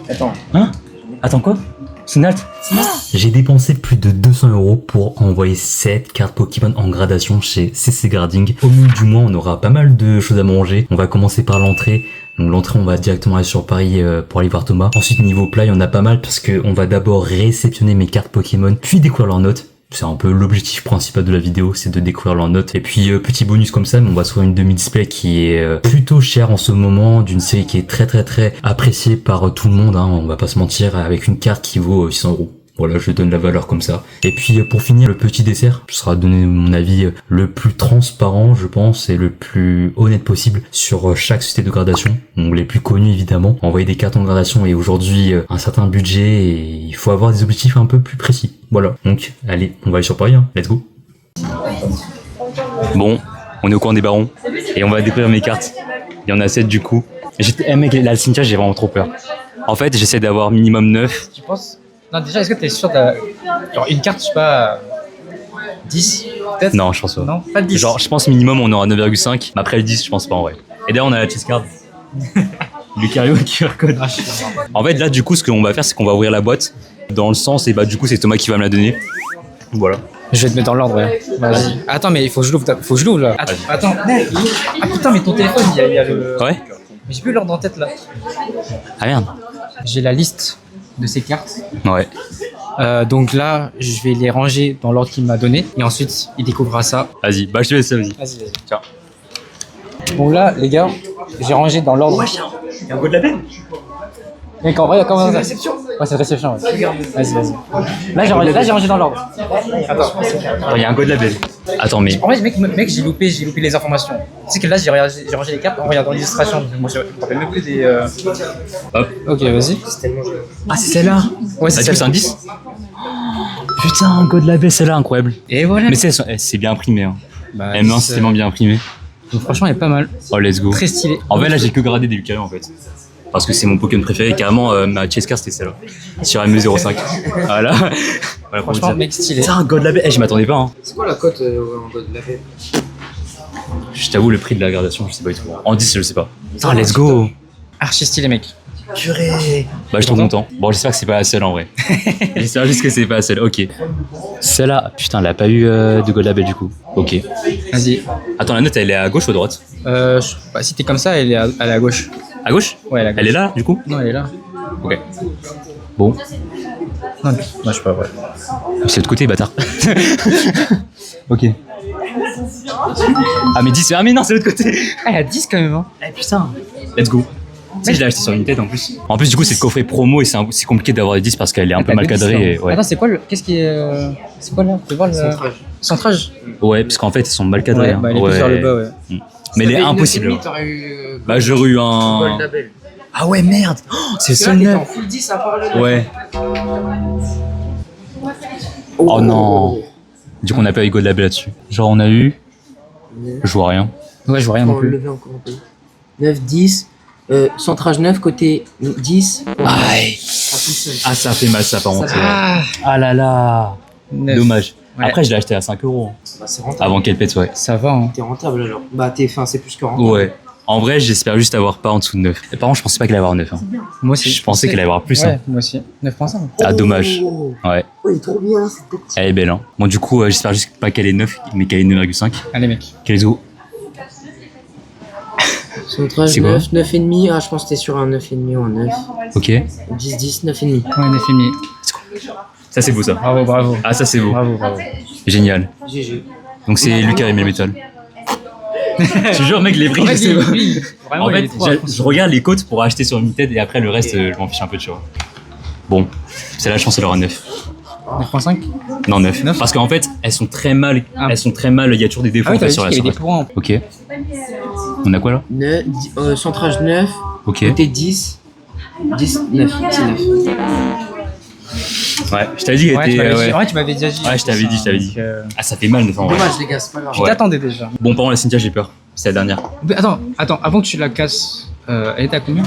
Attends. Hein? Attends quoi? Snalt? J'ai dépensé plus de 200 € pour envoyer 7 cartes Pokémon en gradation chez CC Grading. Au milieu du mois, on aura pas mal de choses à manger. On va commencer par l'entrée. Donc l'entrée, on va directement aller sur Paris pour aller voir Thomas. Ensuite, niveau plat, il y en a pas mal parce que on va d'abord réceptionner mes cartes Pokémon, puis découvrir leurs notes. C'est un peu l'objectif principal de la vidéo, c'est de découvrir leurs notes. Et puis petit bonus comme ça, mais on va trouver une demi-display qui est plutôt chère en ce moment, d'une série qui est très appréciée par tout le monde, hein, on va pas se mentir, avec une carte qui vaut 600 €. Voilà, je donne la valeur comme ça. Et puis pour finir, le petit dessert, ce sera donner mon avis le plus transparent, je pense, et le plus honnête possible sur chaque société de gradation. Donc les plus connus évidemment. Envoyer des cartes en gradation et aujourd'hui un certain budget et il faut avoir des objectifs un peu plus précis. Voilà, donc allez, on va aller sur Paris, hein. Let's go. Bon, on est au coin des barons et on va découvrir mes cartes. Il y en a 7 du coup. Mec, là le cimetière, j'ai vraiment trop peur. En fait, j'essaie d'avoir minimum 9. Tu penses? Non, déjà, est-ce que t'es sûr d'avoir genre une carte, je sais pas, 10 peut-être? Non, je pense pas. Non, pas de 10. Genre, je pense minimum on aura 9,5, mais après le 10, je pense pas en vrai. Et d'ailleurs, on a la chess card. Lucario QR code. En fait, là, du coup, ce qu'on va faire, c'est qu'on va ouvrir la boîte dans le sens, et bah, du coup, c'est Thomas qui va me la donner. Voilà. Je vais te mettre dans l'ordre, ouais. Vas-y. Attends, mais il faut que je l'ouvre. Faut que je l'ouvre là. Attends. Ah putain, mais ton téléphone, il y a le. Ouais. Mais j'ai plus l'ordre en tête là. Ah merde. J'ai la liste de ces cartes. Ouais. Donc là, je vais les ranger dans l'ordre qu'il m'a donné. Et ensuite, il découvrira ça. Vas-y, bah, je te laisse ça, vas-y. Vas-y. Tiens. Bon là, les gars, j'ai rangé dans l'ordre. Il y a un code de la peine. Mec, en vrai, comment ça? C'est réception. Ouais, c'est réception. Ouais. Vas-y. Là, j'ai rangé dans l'ordre. Attends. Il y a un code de la peine. Attends, mais. En vrai, mec, j'ai loupé les informations. Tu sais que là, j'ai rangé les cartes en regardant l'illustration. Moi, je me rappelle même plus des. Hop. Ok, vas-y. Ah, c'est celle-là. Ouais, c'est c'est un 10. Putain, code de la baie, celle-là, incroyable. Et voilà. Mais c'est bien imprimé. Hein. Bah, M1, c'est tellement bien imprimé. donc, franchement, elle est pas mal. Oh, let's go. Très stylé. En vrai, là, j'ai que gradé des Lucario en fait. Parce que c'est mon Pokémon préféré. Carrément, ma chess card, c'était celle-là. Sur ME05. Voilà. Voilà, Franchement, mec, stylé. C'est un God de la baie. Eh, je m'attendais pas. Hein. C'est quoi la cote en God de la baie? Je t'avoue, le prix de la gradation, je sais pas du tout. En 10, je sais pas. Putain, let's go. Archi stylé, mec. Purée. Bah, je suis trop content. Bon, j'espère que c'est pas la seule en vrai. J'espère juste que c'est pas la seule. Ok. Celle-là, putain, elle a pas eu de God de la baie du coup. Ok. Vas-y. Attends, la note, elle est à gauche ou à droite? Bah, si t'es comme ça, elle est à gauche. À gauche? Ouais, elle est à gauche. Elle est là, du coup? Non, elle est là. Ok. Bon. Non, je sais pas, ouais. C'est de l'autre côté, bâtard. Ok. Ah, mais 10, ah, mais non, c'est de l'autre côté. Ah, il y a 10 quand même, hein. Eh putain. Let's go. Tu sais, je l'ai acheté sur Vinted en plus. En plus, du coup, c'est le coffret promo et c'est compliqué d'avoir des 10 parce qu'elle est un peu mal cadrée. Et, ouais. Attends, c'est quoi le. Qu'est-ce qui est. C'est quoi là? Tu peux voir le. Centrage. Ouais, parce qu'en fait, ils sont mal cadrés. Ouais, bah, elle est plus vers le bas, ouais. Mais elle est impossible. Bah, j'aurais eu un. Ah ouais, merde. Oh, c'est le seul neuf. Full 10 à part le. Ouais. Oh non. Du coup, on n'a pas eu God Label là-dessus. Genre, on a eu. Je vois rien. Ouais, je vois rien non plus. Lever encore un peu. 9, 10. Centrage 9, côté 10. Aïe. Ah, ça fait mal, ça, par contre. Ah là là. 9. Dommage. Ouais. Après, je l'ai acheté à 5 €. Bah, c'est rentable. Avant qu'elle pète, ouais. Ça va, hein. T'es rentable alors. Bah, c'est plus que rentable. Ouais. En vrai, j'espère juste avoir pas en dessous de 9. Et par contre, je pensais pas qu'elle allait avoir 9. Hein. Moi aussi. Je pensais qu'elle allait avoir plus. Ouais, Hein. moi aussi. 9.5. Ah, dommage. Oh, Ouais. oh, il est trop bien, cette petite. Elle est belle, hein. Bon, du coup, j'espère juste pas qu'elle est 9, mais qu'elle est 9,5. Allez, mec. Quel go. Centrage C'est quoi 9, 9,5. Ah, je pense que t'es sur un 9,5 ou un 9. Ok. 10, 10, 9,5. Ouais, 9,5. Ça, c'est beau, ça. Bravo, bravo. Ah, ça, c'est beau. Bravo, bravo. Génial. GG. Donc, c'est Lucas et Métal. Je te jure, mec, les prix, En fait, je sais pas. lui, vraiment, En il fait, est trop à fond. je regarde les cotes pour acheter sur Vinted et après le reste, je m'en fiche un peu, tu vois. Bon, c'est la chance, elle aura 9. 9.5. Non, 9. 9. Parce qu'en fait, elles sont très mal. Ah. Elles sont très mal. Il y a toujours des défauts Ah oui, en fait, t'avais dit sur la qu'il y avait des surface. points. Ok. On a quoi là? Centrage 9. Ok. Côté 10. 10, 9. C'est 9. Ouais, je t'avais dit qu'elle Ouais, tu était. m'avais Ouais. dit. Ouais, tu m'avais déjà dit. Ouais, je t'avais dit, je t'avais dit. Donc, Ah, ça fait mal, 9 en vrai. Dommage, les gars, c'est pas grave. Je Ouais. t'attendais déjà. Bon, par contre, la Cynthia, j'ai peur. C'est la dernière. Mais attends, avant que tu la casses, elle était à combien?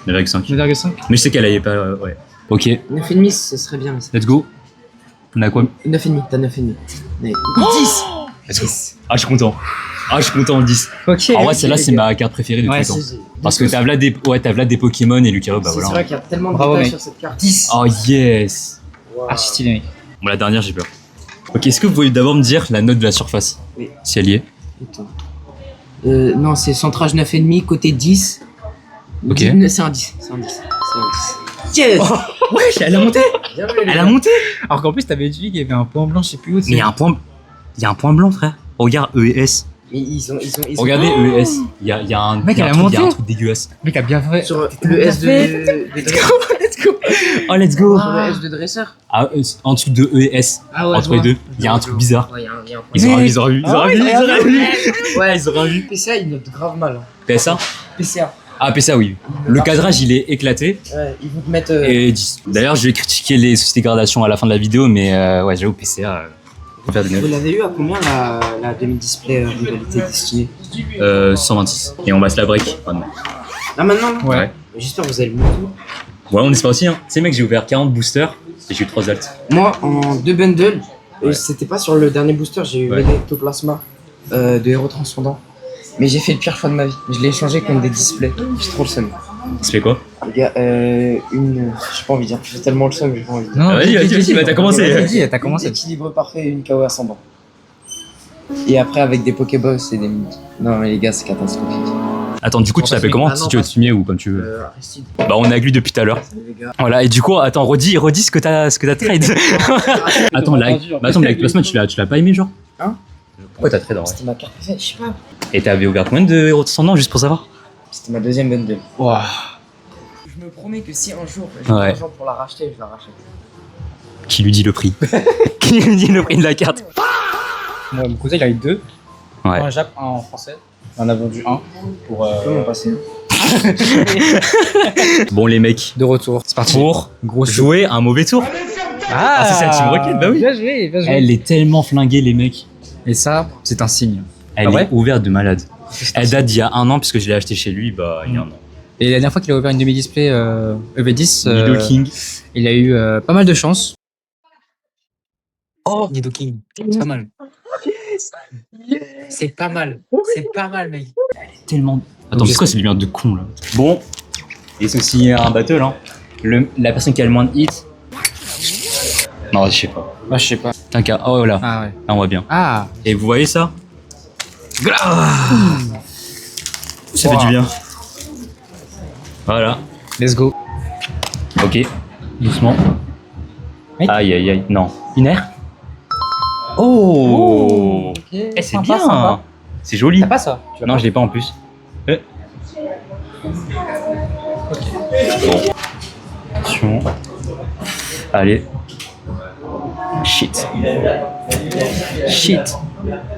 9,5. 9,5. Mais je sais qu'elle allait pas. Ouais. Ok, 9,5, ce serait bien. Ça. let's go. On a quoi? 9,5, t'as 9,5. Mais... 10. Let's go. Ah, je suis content. Ah, je suis content en 10. Ok. En vrai, celle-là, c'est ma carte préférée de tous Ouais, les temps. c'est- Parce que t'as Vlad des Pokémon et Lucario, bah C'est voilà. vrai qu'il y a tellement de Bravo, détails mec. sur cette carte. 10. Oh yes. Archi stylé, mec. Bon, la dernière, j'ai peur. Ok, est-ce que vous pouvez d'abord me dire la note de la surface? Oui. Si elle y est. Attends. Non, c'est centrage 9,5, côté 10. Ok. C'est un 10. C'est un 10. C'est un 10. Yes. Wesh, elle a monté. Bien vu, les Elle gars. a monté. Alors qu'en plus, t'avais dit qu'il y avait un point blanc, je sais plus où. Mais il y a un point blanc, frère. Regarde E et S. Mais ils ont Regardez E et S. Il y a un Mec, il y a elle un a truc- il y a monté. un truc dégueulasse. Mec, t'as bien fait. sur le S de Let's go. Oh, let's go. sur le S de dresseur. Ah, en dessous de E et S. Ah ouais, Entre les deux, il y a un truc bizarre. Ouais, il y a un point. Ils auraient vu. Ouais, Ils auraient vu. PCA, il note grave mal. Hein. PSA? PCA. Ah, PSA, oui. Le cadrage, il est éclaté. Ouais, ils vont te mettre. Et 10. D'ailleurs, je vais critiquer les sociétés de gradation à la fin de la vidéo, mais ouais, j'avoue, PCA, faut faire des Vous neufs. l'avez eu à combien la demi-display rivalité destinée 126. Et on va se la break maintenant. Là maintenant Ouais. Ouais. J'espère que vous allez le monter. Ouais, on espère aussi, hein. Tu sais, mec, j'ai ouvert 40 boosters et j'ai eu 3 alts. Moi, en 2 bundles, Ouais. c'était pas sur le dernier booster, j'ai eu Ouais. l'Ectoplasma de Héros Transcendant. Mais j'ai fait le pire choix de ma vie. Je l'ai échangé contre des displays. J'ai trop le seum. Ça fait quoi? Les gars, j'ai pas envie de dire. J'ai tellement le seum que j'ai pas envie de dire. Non, Ah, vas-y, bah, t'as commencé. T'as commencé. Équilibre parfait et une KO ascendant. Et après, avec des Pokéboss et des. Non, mais les gars, c'est catastrophique. Attends, du coup, tu t'appelles comment? Ah non, Si tu veux pas- te filmer ou comme tu veux. Aristide. Bah, on est avec lui depuis tout à l'heure. Salut les gars. Voilà, et du coup, attends, redis ce que t'as trade. Attends, mais avec Plasma, tu l'as pas aimé, genre? Hein? Pourquoi t'as trade en vrai? C'était ma carte préférée, je sais pas. Et t'avais ouvert combien de héros descendants juste pour savoir? C'était ma deuxième bundle. Wow. Je me promets que si un jour j'ai Ouais. l'argent pour la racheter, je la rachète. Qui lui dit le prix? Qui lui dit le prix de la carte? Moi, mon cousin, il a eu 2. Ouais. Un Jap, un en français. On en a vendu un pour. Comment passer? Bon, les mecs, De retour. C'est parti. pour Gros jouer un mauvais tour. Ah, c'est la Team Rocket, bah oui. Bien joué, bien joué. Elle est tellement flinguée, les mecs. Et ça, c'est un signe. Elle Ah ouais est ouverte de malade. Elle date d'il y a 1 an, puisque je l'ai acheté chez lui, bah, il y a 1 an. Et la dernière fois qu'il a ouvert une demi-display EV10, Nido King. il a eu pas mal de chance. Oh, Nidoking. C'est pas mal. C'est pas mal. C'est pas mal, mec. Tellement. Attends, c'est quoi ces lumières de con là? Bon, et ceci est un battle, hein. La personne qui a le moins de hits. Non, je sais pas. Ah, je sais pas. T'inquiète. Oh là, Ah ouais. là on voit bien. Ah. Et vous voyez ça? Ça fait du bien. Voilà. Let's go. Ok. Doucement. Mec. Aïe aïe aïe. Non. Une air? Oh, Ok. Eh, c'est bien. C'est joli. T'as pas ça? Non, je l'ai pas en plus. Bon. Attention. Allez. Shit. Shit.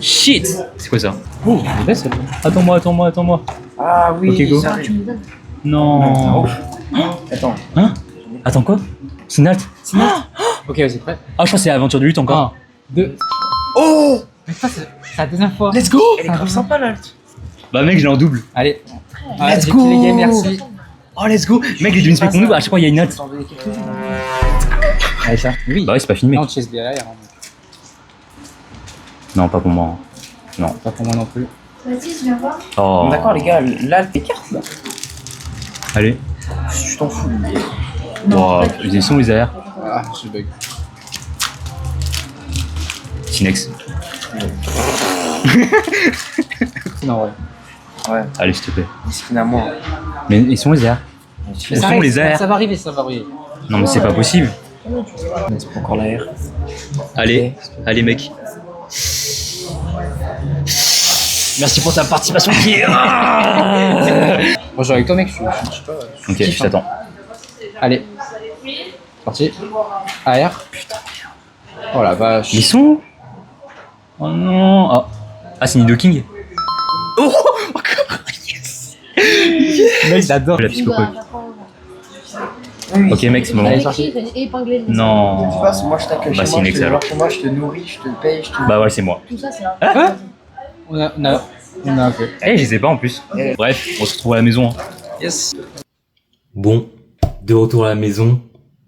Shit. C'est quoi ça? Oh, elle est belle celle-là. Attends-moi. Ah oui, Ok, go. ça arrive. Non. Attends. Hein? Attends quoi? C'est Nalt? Ok, vas-y, prêt? Ah, je crois que c'est l'aventure de lutte encore. 1, 2. Oh, Mais ça, c'est la deuxième fois. let's go. Elle est grave sympa là. Bah, mec, je l'ai en double. Allez. Let's j'ai go. kill les games, merci. Oh, let's go. Mec, les deux qu'on double, à chaque fois, il y a une Nalt. T'en donner quelques-unes. Allez, ça. Oui. Bah, ouais, c'est pas filmé. Non, chase derrière. Hein. Non, pas pour moi. Non. Pas pour moi non plus. Vas-y, je viens voir. Oh. D'accord, les gars, là, tes cartes là. Allez. Je t'en fous. Wow. Ils sont les airs. Ah, je bug. Sinex. Non, ouais. Ouais, Allez, s'il te plaît. skin à moi. Mais ils sont les airs. Mais Ils sont les airs. Ça va arriver, ça va arriver. Non, mais c'est pas possible. C'est pas encore l'air. Allez, allez, mec. Merci pour ta participation qui est. Moi, je joue avec toi, mec. Je sais pas. Ok, je t'attends. Allez. Parti. AR. Putain, oh la vache. Ils sont où? Oh non. Ah, ah c'est Nido King. Mec, j'adore. La psychopathe. Ok, mec, c'est bon. Allez, Épingler le Non. De toute façon, moi je t'accueille Bah, chez c'est moi, une je te excellente. dors chez moi, je te nourris, je te paye, je te. Bah ouais, c'est moi. Tout ça, c'est un. Hein? On a un peu. Eh, je les ai pas en plus. Bref, on se retrouve à la maison. Hein. Yes. Bon, de retour à la maison.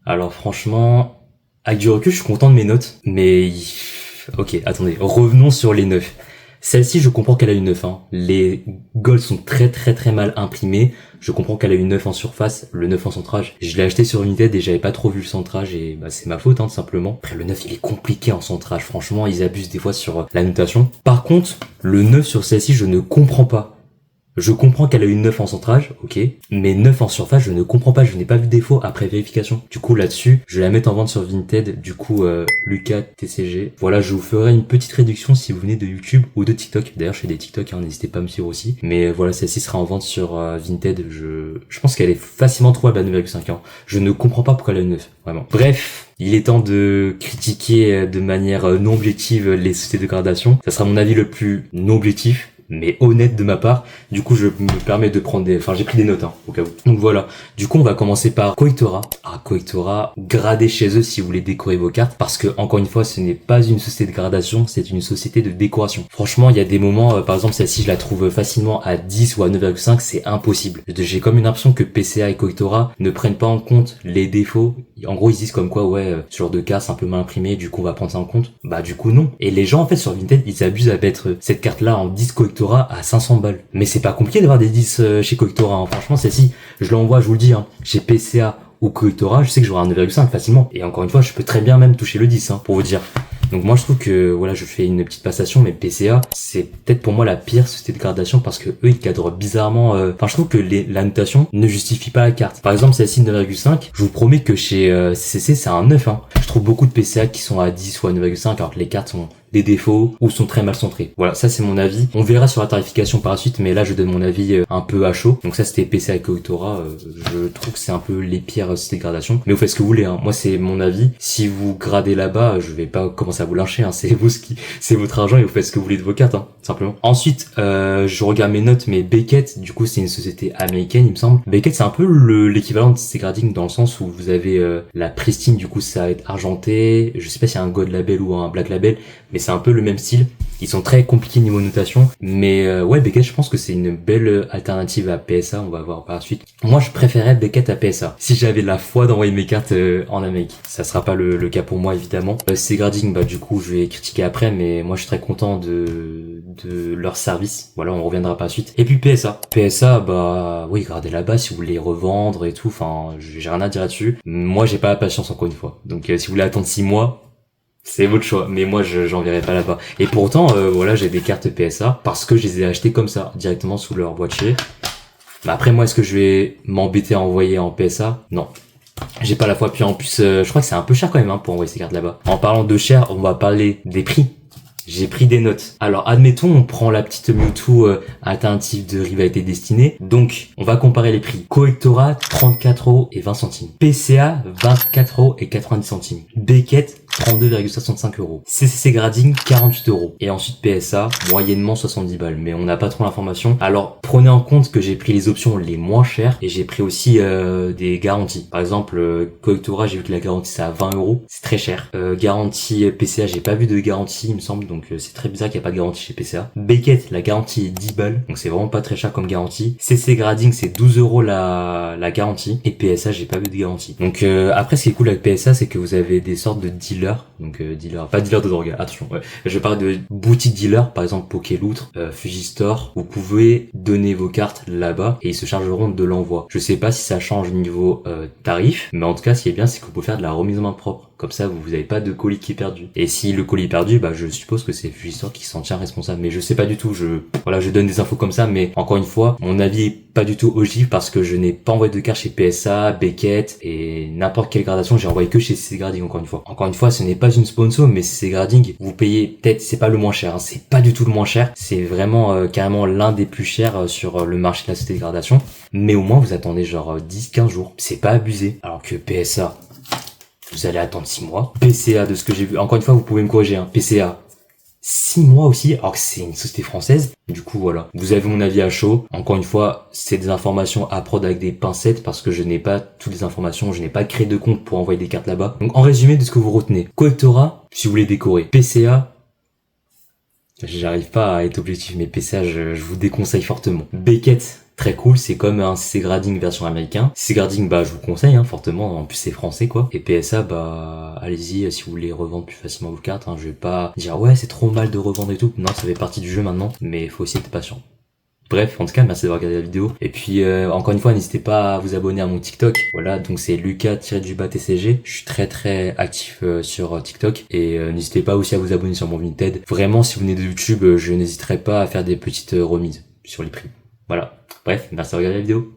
Alors franchement, avec du recul, je suis content de mes notes. Mais ok, attendez, revenons sur les 9. Celle-ci, je comprends qu'elle a une 9, hein. Les golds sont très mal imprimés. Je comprends qu'elle a une 9 en surface, le 9 en centrage. Je l'ai acheté sur Vinted et j'avais pas trop vu le centrage et bah c'est ma faute, hein, tout simplement. Après, le 9, il est compliqué en centrage. Franchement, ils abusent des fois sur la notation. Par contre, le 9 sur celle-ci, je ne comprends pas. Je comprends qu'elle a une 9 en centrage, ok, mais 9 en surface, je ne comprends pas, je n'ai pas vu de défaut après vérification. Du coup, là-dessus, je vais la mettre en vente sur Vinted, du coup, Lucas TCG. Voilà, je vous ferai une petite réduction si vous venez de YouTube ou de TikTok. D'ailleurs, je fais des TikTok, hein, n'hésitez pas à me suivre aussi. Mais voilà, celle-ci sera en vente sur Vinted. Je pense qu'elle est facilement trouvable à 9,5 ans. Je ne comprends pas pourquoi elle a une 9, vraiment. Bref, il est temps de critiquer de manière non objective les sociétés de gradation. Ça sera mon avis le plus non objectif, mais honnête de ma part. Du coup, je me permets de prendre j'ai pris des notes, hein, au cas où. Donc voilà. Du coup, on va commencer par Coectora. Coectora, gradez chez eux si vous voulez décorer vos cartes, parce que, encore une fois, ce n'est pas une société de gradation, c'est une société de décoration. Franchement, il y a des moments, par exemple, celle-ci, je la trouve facilement à 10 ou à 9,5, c'est impossible. J'ai comme une impression que PCA et Coectora ne prennent pas en compte les défauts. En gros, ils disent comme quoi, ouais, ce genre de carte, c'est un peu mal imprimé, du coup, on va prendre ça en compte. Bah, du coup, non. Et les gens, en fait, sur Vinted, ils abusent à mettre cette carte-là en 10 Coectora à 500 balles. Mais c'est pas compliqué d'avoir des 10 chez Coectora, hein. Franchement, celle-ci, je l'envoie, je vous le dis, hein, chez PCA ou Coectora, je sais que j'aurai un 9,5 facilement. Et encore une fois, je peux très bien même toucher le 10, hein, pour vous dire. Donc moi je trouve que voilà, je fais une petite passation, mais PCA c'est peut-être pour moi la pire société de gradation parce que eux ils cadrent bizarrement. Enfin je trouve que la notation ne justifie pas la carte. Par exemple celle-ci 9,5, je vous promets que chez CCC c'est un 9. Hein. Je trouve beaucoup de PCA qui sont à 10 ou à 9,5 alors que les cartes sont des défauts ou sont très mal centrés. Voilà, ça c'est mon avis. On verra sur la tarification par la suite, mais là je donne mon avis un peu à chaud. Donc ça c'était PCA et Coectora. Je trouve que c'est un peu les pires sociétés de gradation. Mais vous faites ce que vous voulez. Hein. Moi c'est mon avis. Si vous gradez là-bas, je vais pas commencer à vous lyncher. Hein. C'est c'est votre argent et vous faites ce que vous voulez de vos cartes, hein, simplement. Ensuite, je regarde mes notes, mais Beckett, du coup c'est une société américaine, il me semble. Beckett c'est un peu l'équivalent de CC Grading dans le sens où vous avez la pristine, du coup ça va être argenté. Je sais pas s'il y a un gold label ou un black label, mais c'est un peu le même style. Ils sont très compliqués niveau notation, mais ouais, Beckett, je pense que c'est une belle alternative à PSA, on va voir par la suite. Moi, je préférais Beckett à PSA, si j'avais la foi d'envoyer mes cartes en Amérique. Ça sera pas le cas pour moi, évidemment. CC Grading, bah du coup, je vais critiquer après, mais moi, je suis très content de leur service. Voilà, on reviendra par la suite. Et puis PSA. PSA, bah oui, gardez là-bas si vous voulez revendre et tout, enfin, j'ai rien à dire là-dessus. Moi, j'ai pas la patience, encore une fois. Donc, si vous voulez attendre 6 mois, c'est votre choix, mais moi j'enverrai pas là-bas. Et pourtant, voilà, j'ai des cartes PSA parce que je les ai achetées comme ça, directement sous leur boîtier. Mais après, moi, est-ce que je vais m'embêter à envoyer en PSA? Non. J'ai pas la foi. Puis en plus, je crois que c'est un peu cher quand même, hein, pour envoyer ces cartes là-bas. En parlant de cher, on va parler des prix. J'ai pris des notes. Alors, admettons, on prend la petite Mewtwo alternative de Rivalité Destinée. Donc, on va comparer les prix. Coectora, 34,20 €. PCA, 24,90 €. Beckett, 32,65 €. CCC Grading, 48 €. Et ensuite PSA, moyennement 70 balles. Mais on n'a pas trop l'information. Alors, prenez en compte que j'ai pris les options les moins chères et j'ai pris aussi des garanties. Par exemple, Coectora, j'ai vu que la garantie c'est à 20 €. C'est très cher. Garantie PCA, j'ai pas vu de garantie, il me semble. Donc c'est très bizarre qu'il n'y a pas de garantie chez PCA. Beckett, la garantie est 10 balles. Donc c'est vraiment pas très cher comme garantie. CC Grading, c'est 12 € la garantie. Et PSA, j'ai pas vu de garantie. Donc après, ce qui est cool avec PSA, c'est que vous avez des sortes de dealers. Donc dealer, pas dealer de drogue, attention. Ouais. Je parle de boutique dealer, par exemple Pokéloutre, Fugistore. Vous pouvez donner vos cartes là-bas et ils se chargeront de l'envoi. Je sais pas si ça change niveau tarif, mais en tout cas, ce qui est bien, c'est que vous pouvez faire de la remise en main propre. Comme ça, vous n'avez pas de colis qui est perdu. Et si le colis est perdu, bah je suppose que c'est Fugistore qui s'en tient responsable. Mais je sais pas du tout. Je donne des infos comme ça, mais encore une fois, mon avis est pas du tout objectif parce que je n'ai pas envoyé de cartes chez PSA, Beckett et n'importe quelle gradation. J'ai envoyé que chez CC Grading encore une fois. Encore une fois, ce n'est pas une sponsor, mais CC Grading, vous payez peut-être, c'est pas le moins cher. Hein, c'est pas du tout le moins cher. C'est vraiment carrément l'un des plus chers sur le marché de la société de gradation. Mais au moins, vous attendez genre 10-15 jours. C'est pas abusé. Alors que PSA, vous allez attendre 6 mois. PCA, de ce que j'ai vu, encore une fois, vous pouvez me corriger, hein. PCA, 6 mois aussi, alors que c'est une société française. Du coup, voilà. Vous avez mon avis à chaud. Encore une fois, c'est des informations à prendre avec des pincettes parce que je n'ai pas toutes les informations, je n'ai pas créé de compte pour envoyer des cartes là-bas. Donc, en résumé de ce que vous retenez. Coectora, si vous voulez décorer. PCA, j'arrive pas à être objectif, mais PCA, je vous déconseille fortement. Beckett, très cool, c'est comme un CC Grading version américain. CC Grading, bah je vous conseille fortement, en plus c'est français quoi. Et PSA, bah allez-y si vous voulez revendre plus facilement vos cartes. Je vais pas dire ouais c'est trop mal de revendre et tout. Non, ça fait partie du jeu maintenant, mais il faut aussi être patient. Bref, en tout cas, merci d'avoir regardé la vidéo. Et puis, encore une fois, n'hésitez pas à vous abonner à mon TikTok. Voilà, donc c'est Lucas-TCG. Je suis très actif sur TikTok. Et n'hésitez pas aussi à vous abonner sur mon Vinted. Vraiment, si vous venez de YouTube, je n'hésiterai pas à faire des petites remises sur les prix. Voilà. Bref, merci d'avoir regardé la vidéo.